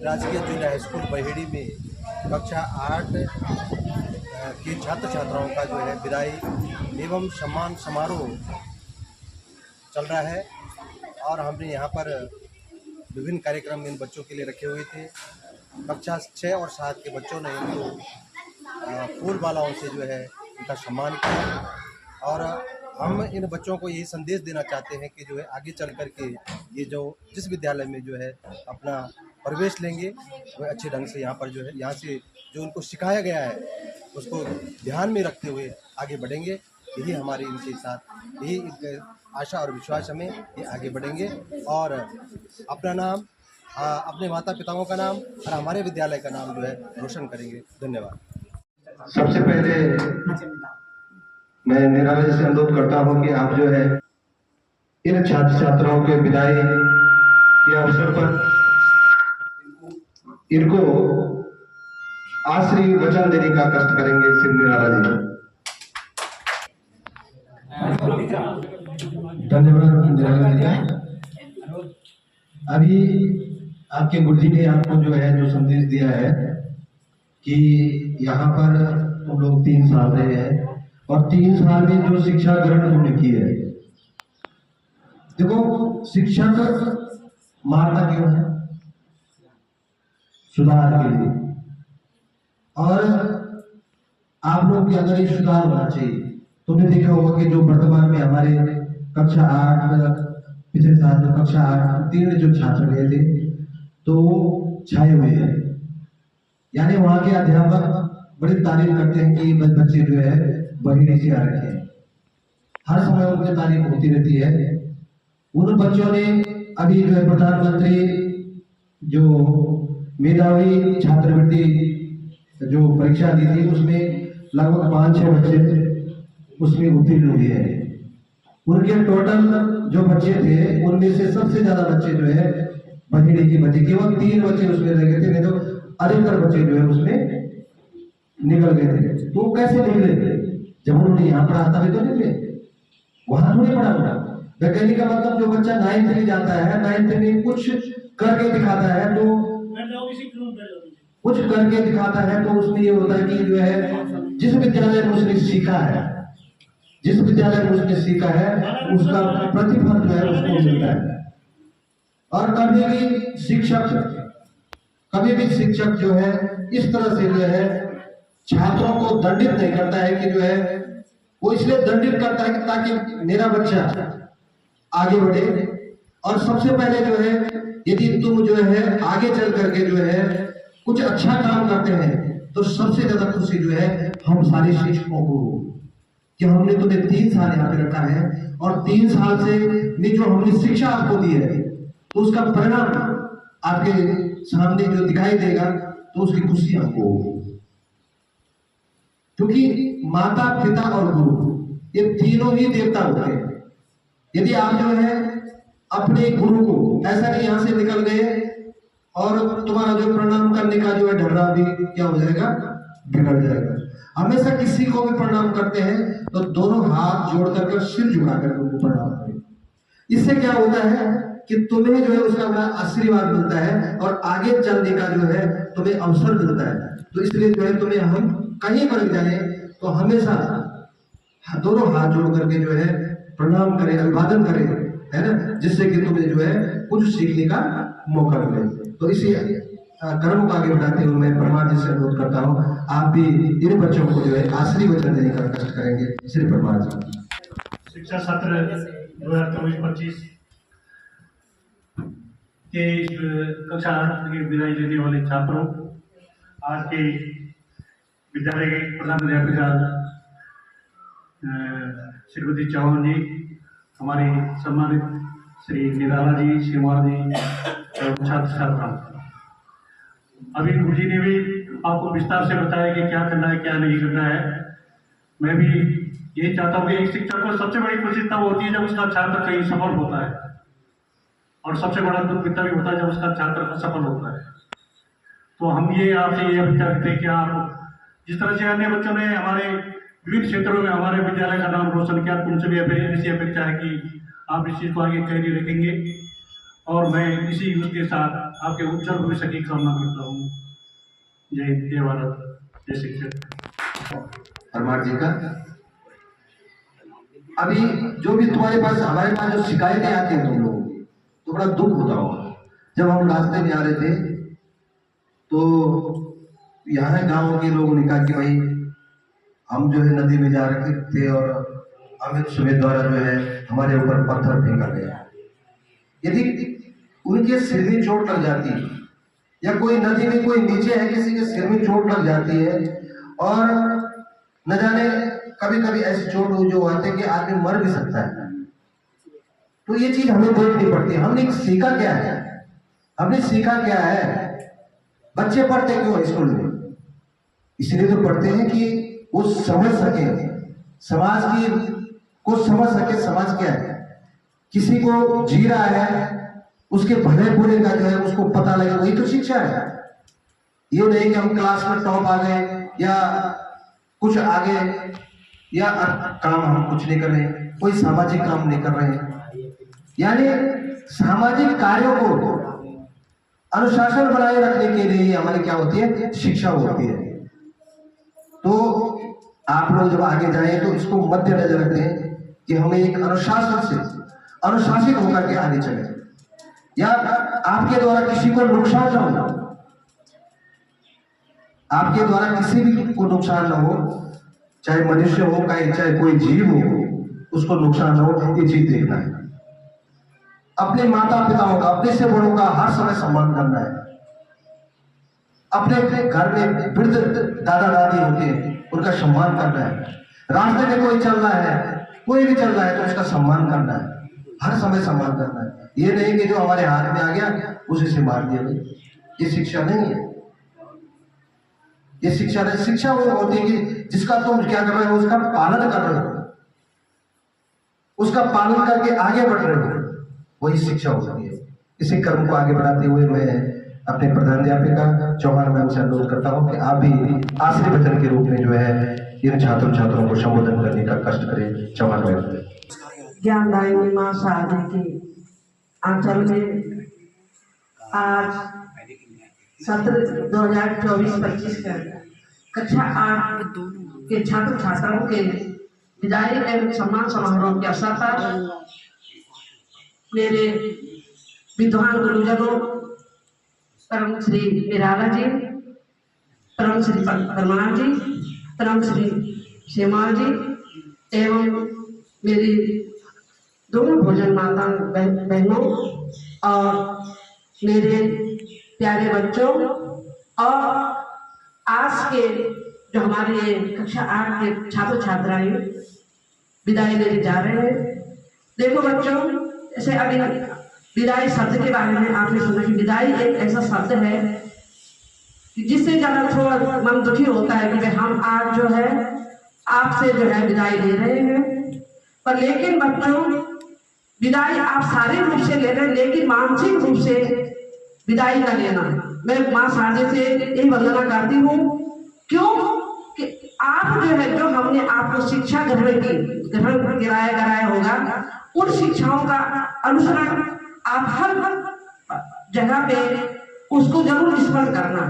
राजकीय junior high school Baheri में कक्षा 8 के छात्र छात्राओं का जो है विदाई एवं सम्मान समारोह चल रहा है और हमने यहाँ पर विभिन्न कार्यक्रम इन बच्चों के लिए रखे हुए थे। कक्षा 6 और 7 के बच्चों ने इनको फूल मालाओं से जो है इनका सम्मान किया और हम इन बच्चों को यही संदेश देना चाहते हैं कि जो है आगे चल कर के ये जो जिस विद्यालय में जो है अपना प्रवेश लेंगे वह अच्छे ढंग से यहाँ पर जो है यहाँ से जो उनको सिखाया गया है उसको ध्यान में रखते हुए आगे बढ़ेंगे। यही हमारी इनके साथ यही इनके आशा और विश्वास हमें ये आगे बढ़ेंगे और अपना नाम अपने माता पिताओं का नाम और हमारे विद्यालय का नाम जो है रोशन करेंगे। धन्यवाद। सबसे पहले मैं निराला जी से अनुरोध करता हूं कि आप जो है इन छात्र छात्राओं के विदाई के अवसर पर इनको आश्री वचन देने का कष्ट करेंगे। श्री निराला जी, धन्यवाद। निराला जी, अभी आपके गुरुजी ने आपको जो है जो संदेश दिया है कि यहाँ पर तुम लोग 3 साल रहे हैं और 3 साल में जो शिक्षा ग्रहण तुमने की है, देखो शिक्षक मारता क्यों है? सुधार के लिए। और आप लोग के अंदर ये सुधार होना चाहिए। तुमने देखा होगा कि जो वर्तमान में हमारे कक्षा 8 पिछले साल जो कक्षा 8 3 जो छात्र गए थे तो छाए हुए हैं, यानी वहां के अध्यापक बड़ी तारीफ करते हैं कि बच्चे जो है बहेड़ी से आ रखे हैं, हर समय उनकी तारीफ होती रहती है। उन बच्चों ने अभी जो है प्रधानमंत्री जो मेधावी छात्रवृत्ति जो परीक्षा दी थी उसमें लगभग 5-6 बच्चे उसमें उत्तीर्ण हुए हैं। उनके टोटल जो बच्चे थे उनमें से सबसे ज्यादा बच्चे जो है बहेड़ी के बच्चे, केवल 3 बच्चे उसमें रह गए थे, नहीं तो अधिकतर बच्चे जो है उसमें निकल गए थे। तो कैसे निकले? जब उन्होंने यहाँ पढ़ा तभी तो निकले, वहां थोड़ी पढ़ा हुआ। वैज्ञानिक का मतलब जो बच्चा 9th में जाता है, 9th में कुछ करके दिखाता है तो उसमें ये होता है कि जो है जिस विद्यालय में उसने सीखा है, जिस विद्यालय में उसने सीखा है उसका प्रतिफल जो है उसको मिलता है। और कभी भी शिक्षक जो है इस तरह से जो है छात्रों को दंडित नहीं करता है कि जो है वो इसलिए दंडित करता है कि ताकि मेरा बच्चा आगे बढ़े। और सबसे पहले जो है यदि तुम जो है आगे चल करके जो है कुछ अच्छा काम करते हैं तो सबसे ज्यादा खुशी जो है हम सारे शिक्षकों को कि हमने तुम्हें 3 साल यहाँ पे रखा है और 3 साल से जो हमने शिक्षा आपको दी है तो उसका परिणाम आपके सामने जो दिखाई देगा तो उसकी खुशी हमको होगी। क्योंकि माता पिता और गुरु ये तीनों ही देवता होते हैं। यदि आप जो है अपने गुरु को ऐसा नहीं यहाँ से निकल गए और तुम्हारा जो प्रणाम करने का जो है ढर्रा भी क्या हो जाएगा, बिगड़ जाएगा। हमेशा किसी को भी प्रणाम करते हैं तो दोनों हाथ जोड़ करके सिर झुका करके उनको प्रणाम करें। इससे क्या होता है कि तुम्हें जो है उसका बड़ा आशीर्वाद मिलता है और आगे चलने का जो है तुम्हें अवसर मिलता है। तो इसलिए जो है तुम्हें हम कहीं पर जाए तो हमेशा दोनों हाथ जोड़ करके जो है प्रणाम करें, अभिवादन करें, है ना, जिससे कि तुम्हें जो है कुछ सीखने का मौका मिले। तो इसी कर्म को आगे बढ़ाते हुए मैं परमात्मा जी से अनुरोध करता हूँ आप भी इन बच्चों को जो है आशीर्वचन देने का कष्ट करेंगे। श्री परमात्मा जी। शिक्षा सत्र 2024-25 के कक्षा 8 की विदाई लेने वाले छात्रों, आज के विद्यालय के प्रधान अध्यापिका श्रीमती चौहान जी, हमारे सम्मानित श्री निराला जी, श्रीमान जी, छात्र छात्रा, अभी गुरुजी ने भी आपको विस्तार से बताया कि क्या करना है क्या नहीं करना है। मैं भी यही चाहता हूँ कि एक शिक्षक को सबसे बड़ी खुशी तब होती है जब उसका छात्र कहीं सफल होता है, और सबसे बड़ा दुख तभी होता है जब उसका छात्र असफल होता है। तो हम ये आपसे ये अपेक्षा करते हैं कि आप जिस तरह से अन्य बच्चों ने हमारे विभिन्न क्षेत्रों में हमारे विद्यालय का नाम रोशन किया, तुमसे भी ऐसी अपेक्षा है कि आप इस चीज़ को आगे कैरी रखेंगे और मैं इसी युद्ध के साथ आपके उज्जवल भविष्य की कामना करता हूँ। जय हिंद, जय भारत, जय शिक्षक। परमार जी का अभी जो भी तुम्हारे पास हमारे पास जो शिकायतें आती हैं तुम लोगों की, तो बड़ा दुख होता होगा। जब हम रास्ते में आ रहे थे तो यहाँ गांव के लोगों ने कहा कि भाई हम जो है नदी में जा रहे थे और अमित सुबह द्वारा जो है हमारे ऊपर पत्थर फेंका गया। यदि उनके सिर में चोट लग जाती है या कोई नदी में कोई नीचे है किसी के सिर में चोट लग जाती है और न जाने कभी कभी ऐसी चोट हो जो आते हैं कि आदमी मर भी सकता है, तो ये चीज हमें देखनी पड़ती है। हमने सीखा क्या है? हमने सीखा क्या है? बच्चे पढ़ते क्यों स्कूल में? इसलिए तो पढ़ते हैं कि वो समझ सके, समाज की को समझ सके। समाज क्या है, किसी को जी रहा है, उसके भले बुरे का जो है उसको पता लगे, वही तो शिक्षा है। ये नहीं कि हम क्लास में टॉप आ गए या कुछ आगे या काम हम कुछ नहीं कर रहे, कोई सामाजिक काम नहीं कर रहे। यानी सामाजिक कार्यों को अनुशासन बनाए रखने के लिए हमारी क्या होती है? शिक्षा होती है। तो आप लोग जब आगे जाएं तो इसको मद्देनजर रखें कि हमें एक अनुशासन से अनुशासित होकर के आगे चले, या आपके द्वारा किसी को नुकसान न हो, आपके द्वारा किसी भी को नुकसान न हो, चाहे मनुष्य हो चाहे कोई जीव हो, उसको नुकसान न हो, ये चीज देखना है। अपने माता पिताओं का, अपने से बड़ों का हर समय सम्मान करना है। अपने अपने घर में वृद्ध दादा दादी होते हैं, उनका सम्मान करना है। रास्ते में कोई चल रहा है, कोई भी चल रहा है तो उसका सम्मान करना है, हर समय सम्मान करना है। ये नहीं कि जो हमारे हाथ में आ गया उसी से मार दिया गया। ये शिक्षा नहीं है, ये शिक्षा नहीं। शिक्षा वो होती है कि जिसका तुम क्या कर रहे हो उसका पालन कर रहे हो, उसका पालन करके आगे बढ़ रहे हो, वही शिक्षा होती है। इसी कर्म को आगे बढ़ाते हुए मैं अपने प्रधानाध्यापिका चौहान मैम से अनुरोध करता हूँ कि आप भी आश्रय वचन के रूप में जो है इन छात्रों को संबोधन करने का कष्ट करें। चौहान मैम। ज्ञानदायिनी मां शारदा के आंचल में आज सत्र 2024-25 का कक्षा 8 के छात्र छात्राओं के विदाई एवं सम्मान समारोह के अवसर पर मेरे विद्वान गुरुजनों परम श्री निराला जी, परम श्री परमार जी, परम श्री शेमाल जी एवं मेरी दोनों भोजन माता बहनों और मेरे प्यारे बच्चों और आज के जो हमारे कक्षा 8 के छात्र छात्राएं विदाई लेने जा रहे हैं। देखो बच्चों, जैसे अभी विदाई शब्द के बारे में आपने सुना कि विदाई एक ऐसा शब्द है जिससे ज्यादा थोड़ा मन दुखी होता है कि भाई हम आज जो है आपसे जो है विदाई ले रहे हैं। पर लेकिन बच्चों, विदाई आप शारीरिक रूप से ले रहे हैं, लेकिन मानसिक रूप से विदाई न लेना। मैं माँ शारदा से यही वंदना करती हूँ। क्यों कि आप जो है, जो हमने आपको शिक्षा ग्रहण कराया होगा, उन शिक्षाओं का अनुसरण आप हर जगह पे उसको जरूर स्मरण करना।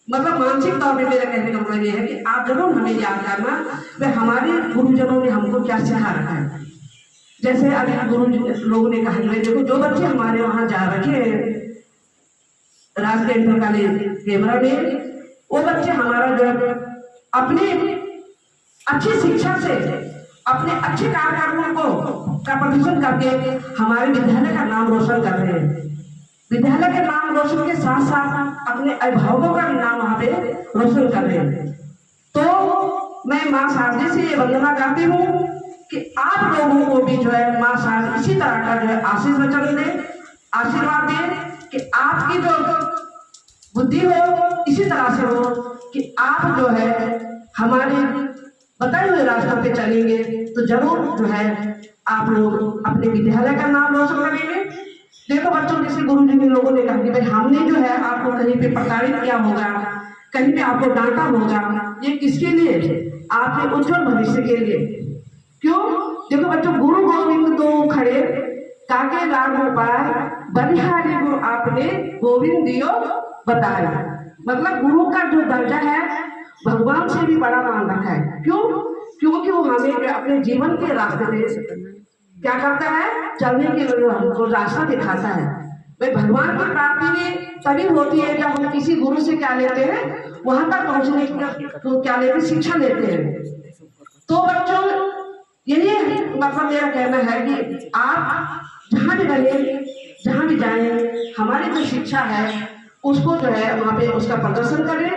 मतलब मानसिक तौर पे मेरा कहने का मतलब ये है कि आप जरूर हमें याद करना वे हमारे गुरुजनों ने हमको क्या सिखा रखा है। जैसे अभी गुरु लोगों ने कहा कि देखो, जो बच्चे हमारे वहाँ जा रखे हैं राजकीय इंटर कॉलेज केवरा में, वो बच्चे हमारा जो है अपने अच्छी शिक्षा से अपने अच्छे कार्यक्रमों को का प्रदर्शन करके हमारे विद्यालय का नाम रोशन कर रहे हैं। विद्यालय के नाम रोशन के साथ साथ अपने अभिभावकों का भी नाम वहाँ पे रोशन कर रहे हैं। तो मैं माँ शारदा से ये वंदना करती हूँ कि आप लोगों को भी जो है माँ शारदा इसी तरह का जो है आशीर्वाद दे, आशीर्वाद दे कि आपकी जो बुद्धि हो इसी तरह से हो कि आप जो है हमारे बताए हुए रास्तों पे चलेंगे तो जरूर जो है आप लोग अपने विद्यालय का नाम रोशन करेंगे। देखो बच्चों, जैसे गुरु जी के लोगों ने कहा कि भाई हमने जो है आपको कहीं पे प्रताड़ित किया होगा, कहीं पे आपको डांटा होगा, ये किसके लिए? आपके उज्जवल भविष्य के लिए। क्यों? देखो बच्चों, गुरु गोविंद दो खड़े काके लाग उपाय बलिहारी को आपने गोविंद दियो बताया। मतलब गुरु का जो दर्जा है भगवान से भी बड़ा मान रखा है। क्यों? क्योंकि वो हमें अपने जीवन के रास्ते में क्या करता है, चलने के लिए हमको रास्ता दिखाता है। भाई भगवान की प्राप्ति तभी होती है जब हम किसी गुरु से क्या लेते हैं, वहां तक पहुंचने की क्या लेते, शिक्षा लेते हैं। तो बच्चों यही मतलब मेरा कहना है कि आप जहाँ भी रहें, जहाँ भी जाएं, हमारी जो शिक्षा है उसको जो है वहाँ पे उसका प्रदर्शन करें।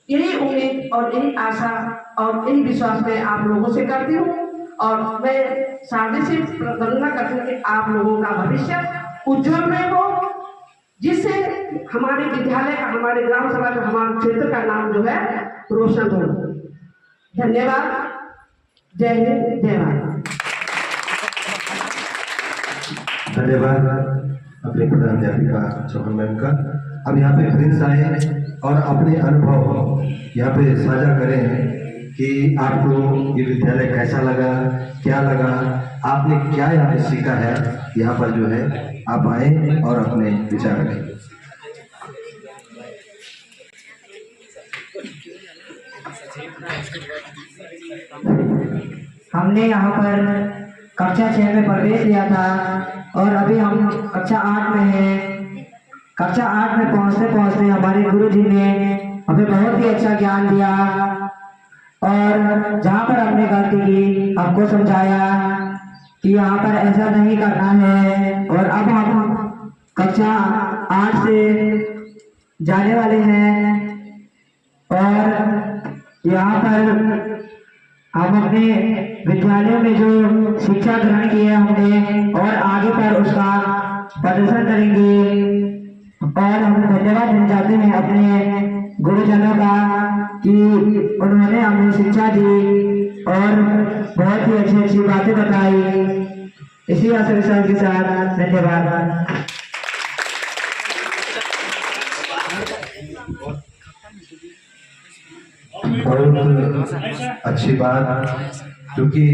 यही उम्मीद और यही आशा और यही विश्वास मैं आप लोगों से करती हूँ। और मैं सामने से प्रार्थना करती हूँ कि आप लोगों का भविष्य उज्जवल में हो, जिससे हमारे विद्यालय का, हमारे ग्राम सभा का, हमारे क्षेत्र का नाम जो है रोशन हो। धन्यवाद। जय हिंद, जय भारत। धन्यवाद अपने प्रधानाध्यापिका चौहान मैम का। अब यहाँ पे प्रिंस आए और अपने अनुभव यहाँ पे साझा करें कि आपको ये विद्यालय कैसा लगा, क्या लगा, आपने क्या यहाँ पे सीखा है। यहाँ पर जो है आप आए और अपने विचार रखें। हमने यहाँ पर कक्षा 6 में प्रवेश लिया था और अभी हम कक्षा 8 में हैं। कक्षा 8 में पहुँचते पहुँचते हमारे गुरु जी ने हमें बहुत ही अच्छा ज्ञान दिया और जहाँ पर हमने गलती की हमको समझाया कि यहाँ पर ऐसा नहीं करना है। और अब हम कक्षा 8 से जाने वाले हैं और यहाँ पर हम अपने विद्यालयों में जो शिक्षा ग्रहण की है हमने और आगे पर उसका प्रदर्शन करेंगे। और हम धन्यवाद देना चाहते हैं अपने गुरुजनों का कि उन्होंने हमें शिक्षा दी और बहुत ही अच्छी अच्छी बातें बताई। इसी आशा के साथ धन्यवाद। बहुत अच्छी बात, क्योंकि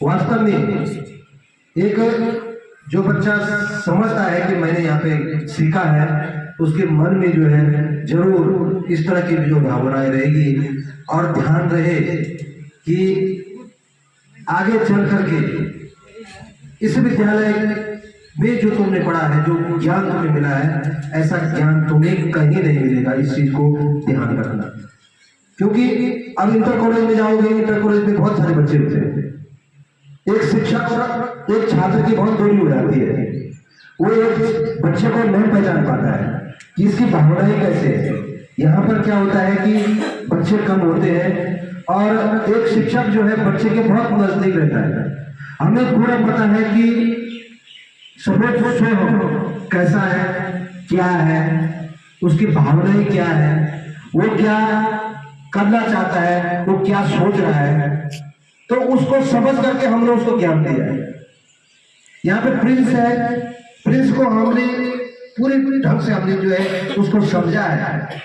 वास्तव में एक जो बच्चा समझता है कि मैंने यहाँ पे सीखा है, उसके मन में जो है जरूर इस तरह की जो भावनाएं रहेगी और ध्यान रहे कि आगे चल करके इस विद्यालय में जो तुमने पढ़ा है, जो ज्ञान तुम्हें मिला है, ऐसा ज्ञान तुम्हें कहीं नहीं मिलेगा। इस चीज को ध्यान रखना, क्योंकि अब इंटर कॉलेज में जाओगे, इंटर कॉलेज में बहुत सारे बच्चे होते हैं। एक शिक्षक और एक छात्र की बहुत दूरी हो जाती है। वो एक बच्चे को नहीं पहचान पाता है कि इसकी भावनाएं कैसे है। यहाँ पर क्या होता है कि बच्चे कम होते हैं और एक शिक्षक जो है बच्चे के बहुत नजदीक रहता है। हमें पूरा पता है कि सुबह कैसा है, क्या है, उसकी भावनाएं क्या है, वो क्या करना चाहता है, वो क्या सोच रहा है, तो उसको समझ करके हमने उसको ज्ञान दिया है। यहाँ पे प्रिंस है, प्रिंस को हमने पूरे ढंग से हमने जो है उसको समझा है।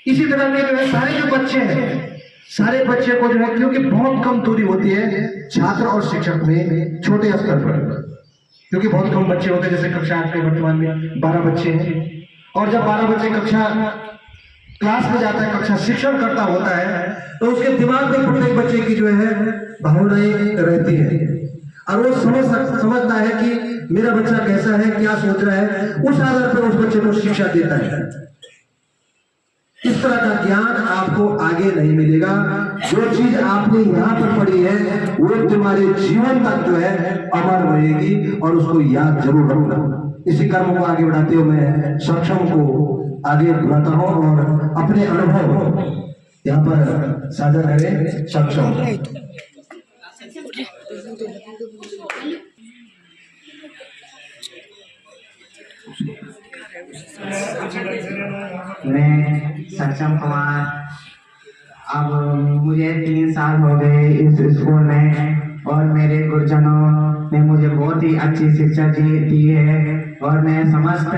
इसी तरह में जो है सारे जो बच्चे हैं, सारे बच्चे को जो है, क्योंकि बहुत कम दूरी होती है छात्र और शिक्षक में छोटे स्तर पर, क्योंकि बहुत कम बच्चे होते हैं। जैसे कक्षा 8 में वर्तमान में 12 बच्चे हैं और जब 12 बच्चे कक्षा क्लास में जाता है, कक्षा शिक्षण करता होता है, तो उसके दिमाग में प्रत्येक बच्चे की जो है भावनाएं रहती है और वो समझता है कि मेरा बच्चा कैसा है, क्या सोच रहा है, उस आधार पर उस बच्चे को शिक्षा देता है। इस तरह का ज्ञान आपको आगे नहीं मिलेगा। जो चीज आपने यहाँ पर पढ़ी है वो तुम्हारे जीवन तक जो है अमर रहेगी और उसको याद जरूर रखना। इसी कर्म को आगे बढ़ाते हुए मैं सक्षम को आगे बुलाता हूँ और अपने अनुभव यहाँ पर साझा करें। सक्षम मैं सक्षम कुमार, अब मुझे 3 साल हो गए इस स्कूल में और मेरे गुरुजनों ने मुझे बहुत ही अच्छी शिक्षा दी है। और मैं समस्त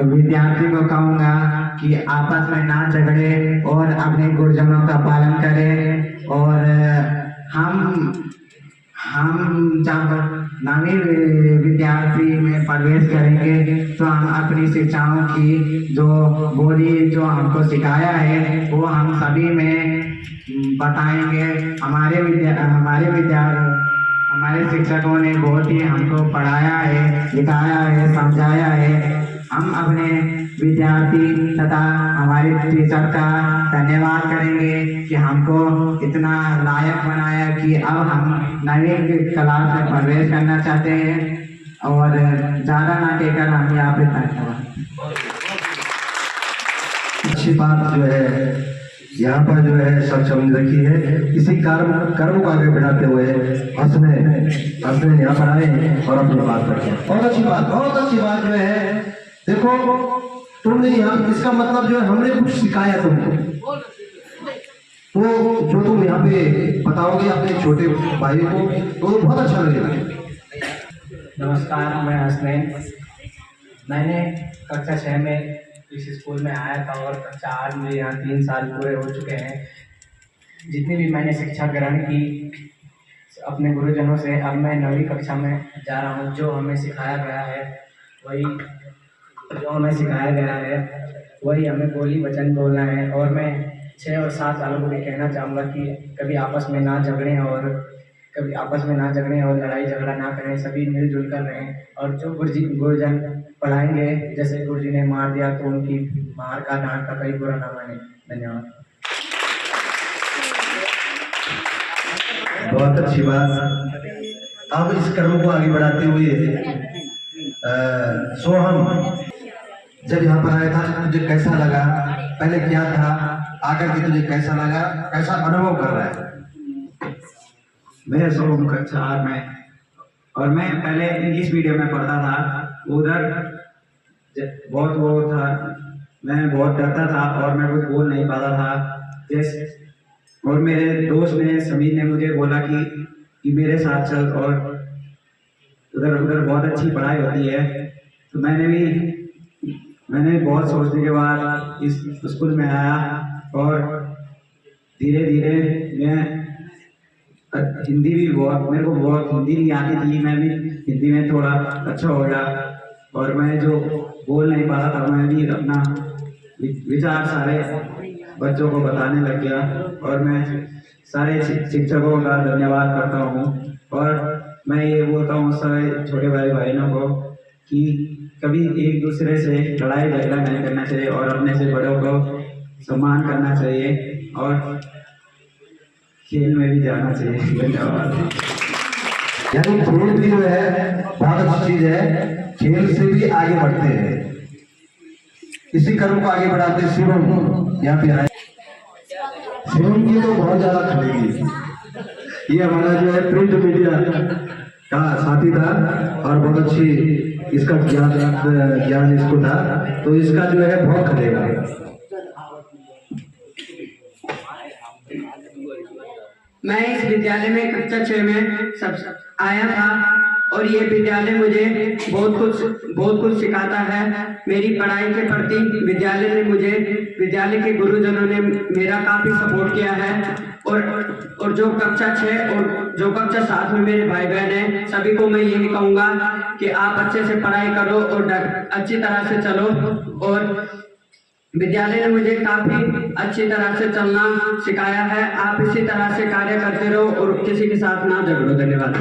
विद्यार्थी को कहूँगा कि आपस में ना झगड़े और अपने गुरुजनों का पालन करें। और हम जब नवी विद्यार्थी में प्रवेश करेंगे तो हम अपनी शिक्षाओं की जो बोली जो हमको सिखाया है वो हम सभी में बताएंगे। हमारे शिक्षकों ने बहुत ही हमको पढ़ाया है, सिखाया है, समझाया है। हम अपने विद्यार्थी तथा हमारे टीचर का धन्यवाद करेंगे कि हमको इतना लायक बनाया कि अब हम नवी क्लास में प्रवेश करना चाहते हैं। और ज़्यादा ना कहकर हम यहाँ पे धन्यवाद। अच्छी बात जो है यहाँ पर जो है सक्षम ने रखी है। इसी कर्म को आगे बढ़ाते हुए हंसने यहाँ पर आए और अपनी बात रखें। बहुत अच्छी बात जो है। देखो तुमने यहाँ, इसका मतलब जो है हमने कुछ सिखाया तुमको, तो जो तुम यहाँ पे बताओगे अपने छोटे भाई को तो बहुत अच्छा लगेगा। नमस्कार, मैं हसनैन। मैंने कक्षा 6 में इस स्कूल में आया था और कक्षा 8 में यहाँ 3 साल पूरे हो चुके हैं। जितनी भी मैंने शिक्षा ग्रहण की अपने गुरुजनों से, अब मैं 9वीं कक्षा में जा रहा हूँ। जो हमें सिखाया गया है वही हमें बोली वचन बोलना है। और मैं 6 और 7 सालों को भी कहना चाहूँगा कि कभी आपस में ना झगड़ें और लड़ाई झगड़ा ना करें, सभी मिलजुल कर रहें। और जो गुरुजन पढ़ाएंगे, जैसे गुरुजी ने मार दिया तो उनकी मार का डांट का कहीं बुरा ना माने। धन्यवाद। बहुत अच्छी बात। अब इस कर्म को आगे बढ़ाते हुए सोहम, जब यहाँ पर आया था तुझे कैसा लगा, पहले क्या था, आकर के तुझे कैसा लगा, कैसा अनुभव कर रहा है? मैं सोहम कक्षा 8 में, और मैं पहले इंग्लिश मीडियम में पढ़ता था। उधर बहुत वो था, मैं बहुत डरता था और मैं कुछ बोल नहीं पाता था। और मेरे दोस्त ने, समीर ने मुझे बोला कि मेरे साथ चल और उधर बहुत अच्छी पढ़ाई होती है। तो मैंने बहुत सोचने के बाद इस स्कूल में आया और धीरे धीरे मैं हिंदी भी मेरे को बहुत हिंदी नहीं आती थी। मैं भी हिंदी में थोड़ा अच्छा हो गया और मैं जो बोल नहीं पाता था मैं भी अपना विचार सारे बच्चों को बताने लग गया। और मैं सारे शिक्षकों का धन्यवाद करता हूँ। और मैं ये बोलता हूँ सारे छोटे बहनों को कि कभी एक दूसरे से लड़ाई झगड़ा नहीं करना चाहिए और अपने से बड़ों को सम्मान करना चाहिए और खेल में भी जाना चाहिए। धन्यवाद। यानी खेल भी जो है बहुत अच्छी चीज है, खेल से भी आगे बढ़ते हैं। इसी कर्म को आगे बढ़ाते शिवम यहाँ पे आए। शिवम की तो बहुत ज्यादा खलेगी। ये हमारा जो है प्रिंट मीडिया का साथी था और बहुत अच्छी इसका ज्ञान इसको था, तो इसका जो है बहुत खलेगा। मैं इस विद्यालय में कक्षा 6 में सब आया था और ये विद्यालय मुझे बहुत कुछ सिखाता है। मेरी पढ़ाई के प्रति विद्यालय के गुरुजनों ने मेरा काफी सपोर्ट किया है। और जो कक्षा 6 और जो कक्षा 7 में मेरे भाई बहन हैं, सभी को मैं यही कहूँगा कि आप अच्छे से पढ़ाई करो और अच्छी तरह से चलो। और विद्यालय ने मुझे काफी अच्छी तरह से चलना सिखाया है। आप इसी तरह से कार्य करते रहो और किसी के साथ ना झगड़ो। धन्यवाद।